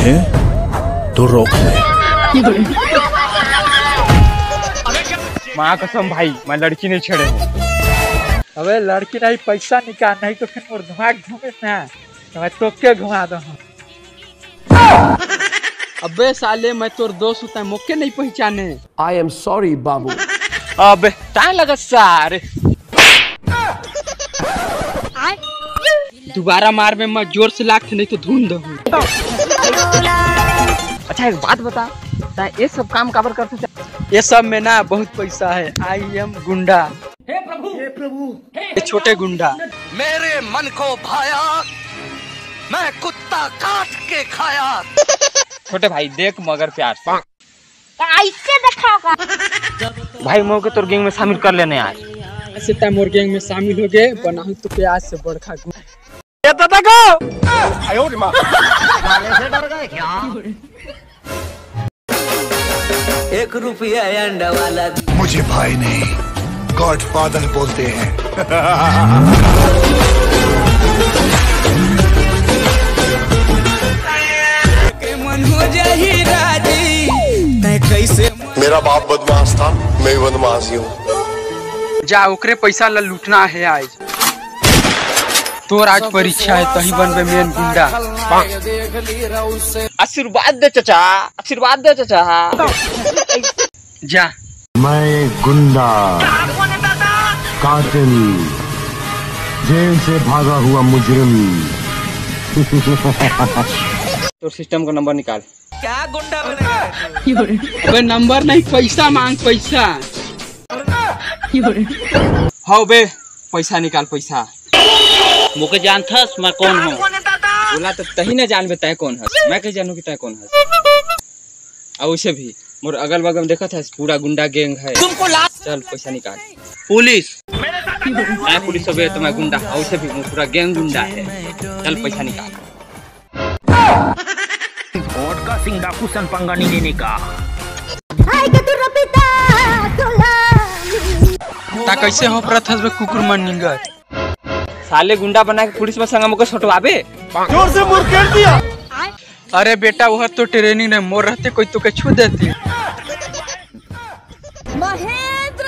है तो रोक ले। माँ कसम भाई, मैं लड़की नहीं छेड़े हूँ। अबे लड़की नहीं, पैसा निकाल, नहीं तो फिर मोर दिमाग घूमे ना, तो मैं तो क्या घुमा दो। अबे साले, मैं तोर दोस्त होता है, मौके नहीं पहचाने। आई एम सॉरी बाबू। अबे टाइम लगा सारे। दोबारा मार में मैं जोर से लाख नहीं तो धुन दूँ। अच्छा एक बात बता, ये सब काम काबर करते थे? ये सब में ना बहुत पैसा है। आई एम गुंडा। हे प्रभु, हे प्रभु, हे छोटे गुंडा। मेरे मन को भाया, मैं कुत्ता काट के खाया। छोटे भाई देख मगर प्यार से। ऐसे दिखाओगा भाई मोह के तोर गैंग में शामिल कर लेने आज। ऐसे टाइम मोर गैंग में शामिल हो गए, बनाऊ तो प्याज से बड़खा गुंडा। ₹1 अंडा वाला। मुझे भाई नहीं, गॉडफादर बोलते हैं। मन हो जाही राजी, कैसे? मेरा बाप बदमाश था, मैं भी बदमाश ही हूँ। जा ओकरे पैसा ला लूटना है आज। तोर आज परीक्षा है, तही बनबे मेन गुंडा। आशीर्वाद दे चाचा, आशीर्वाद दे चाचा। जा। मैं गुंडा, कातिल, जेल से भागा हुआ मुजरिम। तो सिस्टम का नंबर निकाल। क्या गुंडा बनेगा? अबे नंबर नहीं, पैसा मांग, पैसा। हाँ बे, पैसा निकाल, पैसा। मुके जानथस मैं कौन हूँ? बोला तो तही न जान बे तय कौन है, मैं कहीं जानू कि तय कौन है। और उसे भी मोर अगल बगल में देखा था, पूरा गुंडा गैंग है। तुमको चल पैसा निकाल। पुलिस मैं पुलिस हो तो मैं गुंडा, और उसे भी पूरा गैंग गुंडा है। चल पैसा निकाल। वोट का सिंह डाकू सन पंगा नहीं लेने का। ता कैसे हो प्रथस में कुकुर मन निंगर। साले गुंडा बना के पुलिस में संगा मुके छोटवाबे। जोर से मुर्केट दिया। अरे बेटा, वह तो ट्रेनिंग नहीं, मोर रहते कोई तो के छू देती। महेंद्र